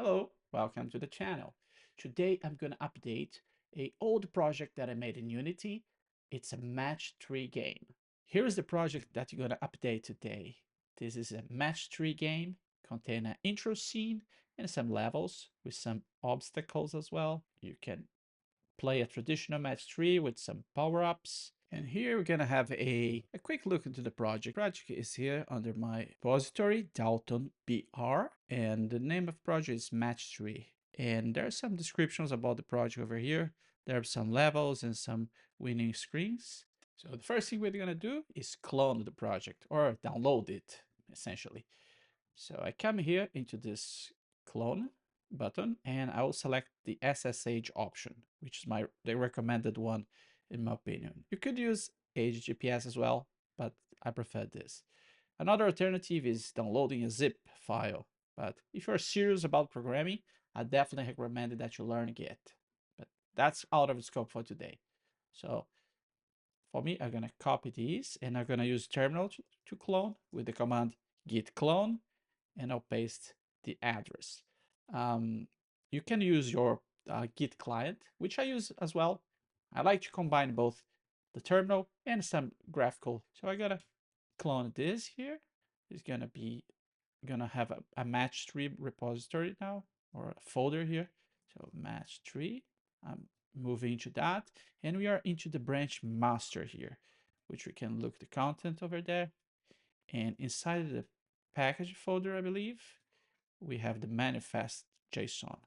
Hello, welcome to the channel. Today I'm going to update a old project that I made in Unity. It's a Match3 game. Here is the project that you're going to update today. This is a Match3 game, contain an intro scene and some levels with some obstacles as well. You can play a traditional Match3 with some power-ups. And here we're going to have a quick look into the project. The project is here under my repository, Dalton BR, and the name of the project is Match3. And there are some descriptions about the project over here. There are some levels and some winning screens. So the first thing we're going to do is clone the project or download it, essentially. So I come here into this clone button and I will select the SSH option, which is the recommended one in my opinion. You could use HGPS as well, but I prefer this. Another alternative is downloading a zip file, but if you're serious about programming, I definitely recommend that you learn Git. But that's out of scope for today. So for me, I'm gonna copy these and I'm gonna use terminal to clone with the command git clone, and I'll paste the address. You can use your Git client, which I use as well. I like to combine both the terminal and some graphical. So I gotta clone this here. It's gonna have a Match3 repository now, or a folder here. So Match3, I'm moving into that, and we are into the branch master here, which we can look the content over there. And inside the package folder, I believe, we have the manifest JSON.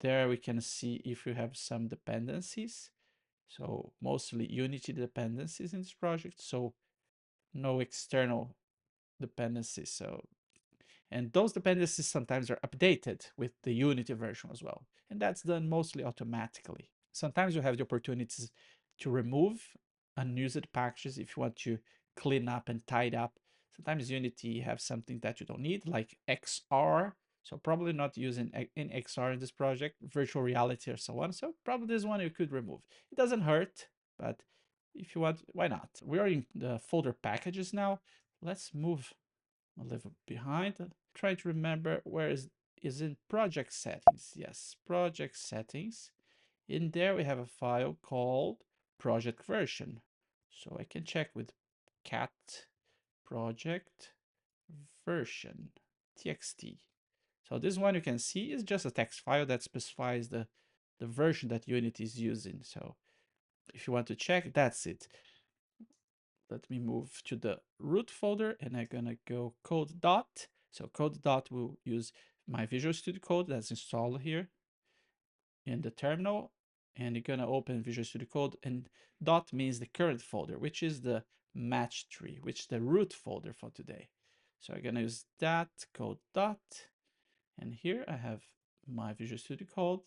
There we can see if we have some dependencies. So mostly Unity dependencies in this project. So no external dependencies. And those dependencies sometimes are updated with the Unity version as well. And that's done mostly automatically. Sometimes you have the opportunities to remove unused packages if you want to clean up and tidy up. Sometimes Unity have something that you don't need, like XR. So probably not using in XR in this project, virtual reality or so on. So probably this one you could remove. It doesn't hurt, but if you want, why not? We are in the folder packages now. Let's move a little behind. Try to remember where is in project settings. Yes, project settings. In there we have a file called project version. So I can check with cat project version txt. So this one you can see is just a text file that specifies the version that Unity is using. So if you want to check, that's it. Let me move to the root folder and I'm gonna go code dot. So code dot will use my Visual Studio Code that's installed here in the terminal, and you're gonna open Visual Studio Code, and dot means the current folder, which is the Match3, which is the root folder for today. So I'm gonna use that code dot, and here I have my Visual Studio Code,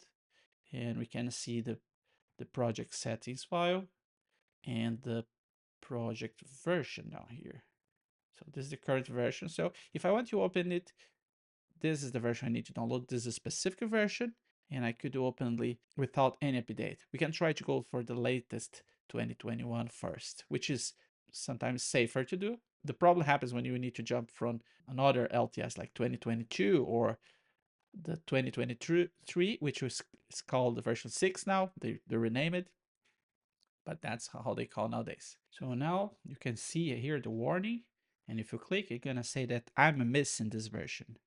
and we can see the project settings file and the project version down here. So this is the current version. So if I want to open it, this is the version I need to download. This is a specific version, and I could openly without any update. We can try to go for the latest 2021 first, which is sometimes safer to do. The problem happens when you need to jump from another LTS like 2022 or the 2023, which is called the version 6 now. They rename it, but that's how they call nowadays. So now you can see here the warning, and if you click, it's gonna say that I'm missing this version.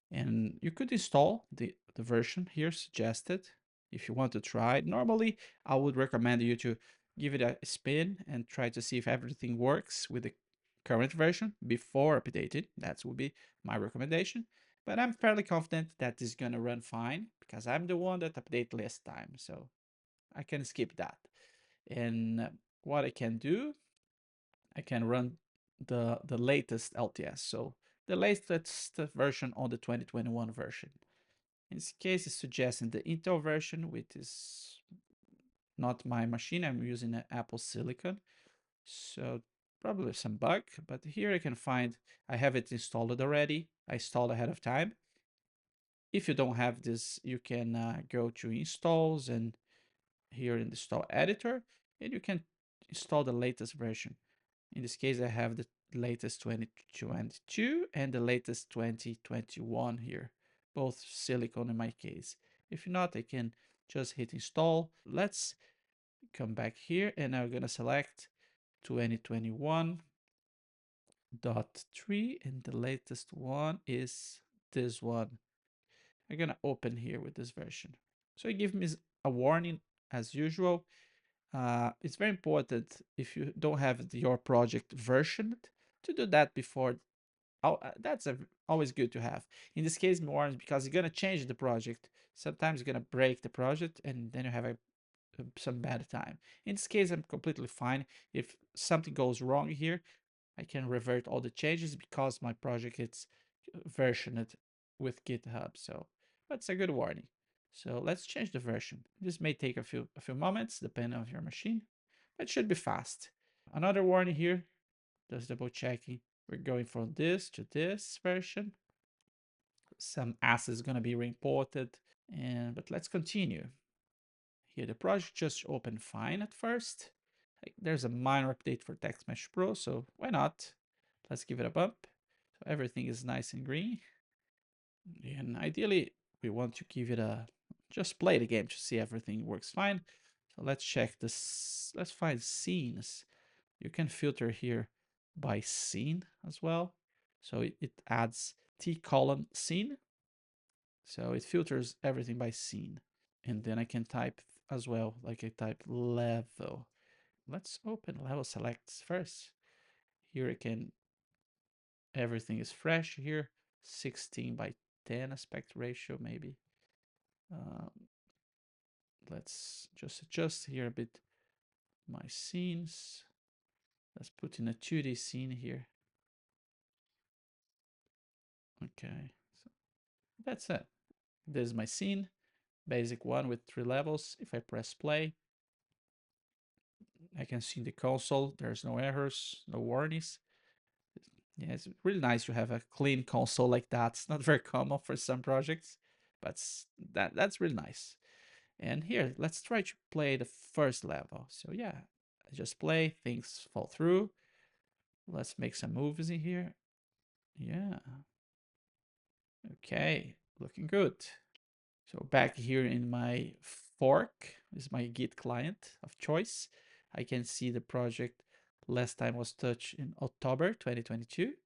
And you could install the version here suggested if you want to try it. Normally, I would recommend you to give it a spin and try to see if everything works with the current version before updating. That would be my recommendation. But I'm fairly confident that this is going to run fine because I'm the one that updated last time. So I can skip that. And what I can do, I can run the latest LTS. So the latest version on the 2021 version. In this case, it's suggesting the Intel version, which is not my machine. I'm using an Apple Silicon. So probably some bug, but here I can find, I have it installed already. I installed ahead of time. If you don't have this, you can go to installs and here in the install editor, and you can install the latest version. In this case, I have the latest 2022 and the latest 2021 here. both silicone in my case. If not, I can just hit install. Let's come back here and I'm gonna select 2021.3 and the latest one is this one. I'm gonna open here with this version. So it gives me a warning as usual. It's very important if you don't have your project versioned to do that before. That's always good to have. In this case, warns because you're gonna change the project. Sometimes you're gonna break the project and then you have some bad time. In this case, I'm completely fine. If something goes wrong here, I can revert all the changes because my project is versioned with GitHub. So that's a good warning. So let's change the version. This may take a few moments depending on your machine, but it should be fast. Another warning here, just double checking. We're going from this to this version. Some assets gonna be reimported, but let's continue. Here the project just opened fine at first. There's a minor update for TextMesh Pro, so why not? Let's give it a bump. So everything is nice and green. And ideally, we want to give it a, just play the game to see everything works fine. So let's check this. Let's find scenes. You can filter here by scene as well. So it adds T column scene. So it filters everything by scene. And then I can type as well, like I type level. Let's open level selects first. Here I can, everything is fresh here. 16 by 10 aspect ratio maybe. Um, let's just adjust here a bit my scenes. Let's put in a 2D scene here. Okay, so that's it. This is my scene, basic one with 3 levels. If I press play, I can see the console. There's no errors, no warnings. Yeah, it's really nice to have a clean console like that. It's not very common for some projects, but that's really nice. And here, let's try to play the first level. So yeah, I just play, things fall through. Let's make some moves in here. Yeah, okay, looking good. So back here in my fork is my Git client of choice. I can see the project last time was touched in October 2022.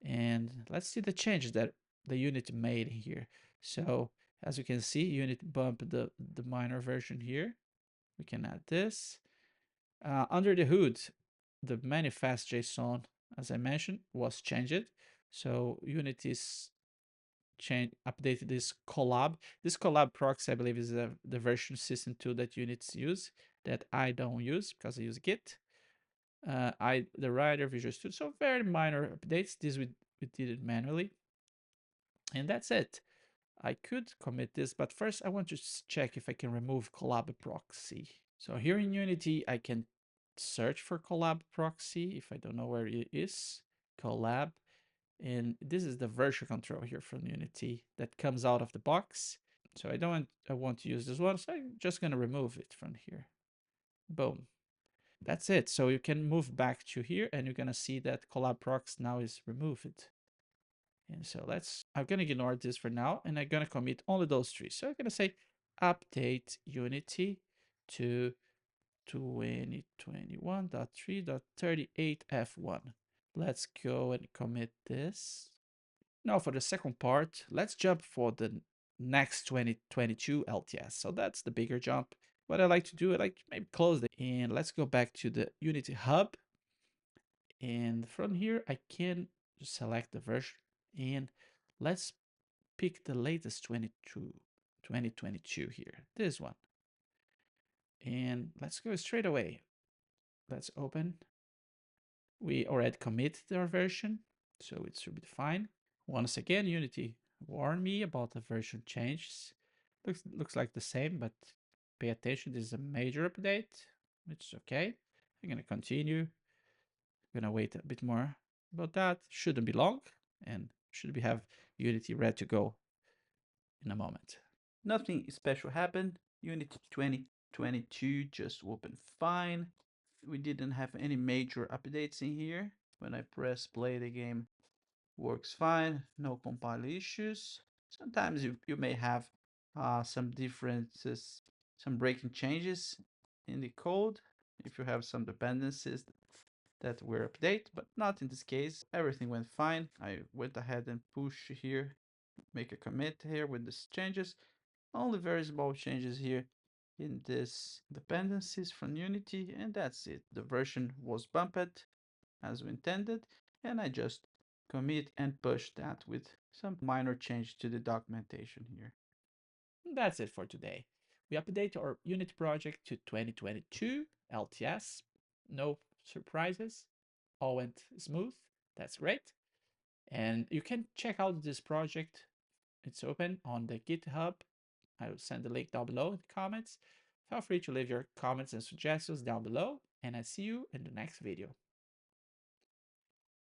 And let's see the changes that the unit made here. So as you can see, unit bumped the minor version here. We can add this. Under the hood, the manifest JSON, as I mentioned, was changed. So unit is updated this collab. This collab proxy, I believe, is the version system tool that units use that I don't use because I use Git. The writer Visual Studio, so very minor updates. This we did it manually, and that's it. I could commit this, but first I want to check if I can remove collab proxy. So here in Unity, I can search for collab proxy if I don't know where it is. Collab, and this is the version control here from Unity that comes out of the box. So I want to use this one, so I'm just gonna remove it from here. Boom. That's it. So you can move back to here and you're gonna see that collab prox now is removed. And so I'm gonna ignore this for now and I'm gonna commit only those 3. So I'm gonna say update Unity to 2021.3.38f1. Let's go and commit this. Now for the second part, let's jump for the next 2022 LTS. So that's the bigger jump. What I like to do, I like to maybe close the, and let's go back to the Unity Hub. And from here, I can select the version and let's pick the latest 2022 here, this one. And let's go straight away. Let's open. We already committed our version, so it should be fine. Once again, Unity warned me about the version changes. Looks like the same, but pay attention, this is a major update, which is okay. I'm gonna continue. I'm gonna wait a bit more about that. Shouldn't be long, and should we have Unity ready to go in a moment. Nothing special happened. Unity 2022 just opened fine. We didn't have any major updates in here. When I press play, the game works fine. No compile issues. Sometimes you may have some differences, some breaking changes in the code if you have some dependencies that were updated, but not in this case. Everything went fine. I went ahead and push here, make a commit here with these changes. Only very small changes here in this dependencies from Unity, and that's it. The version was bumped as we intended, and I just commit and push that with some minor change to the documentation here. That's it for today. We update our Unity project to 2022 LTS. No surprises. All went smooth. That's great. And you can check out this project. It's open on the GitHub. I will send the link down below in the comments. Feel free to leave your comments and suggestions down below, and I see you in the next video.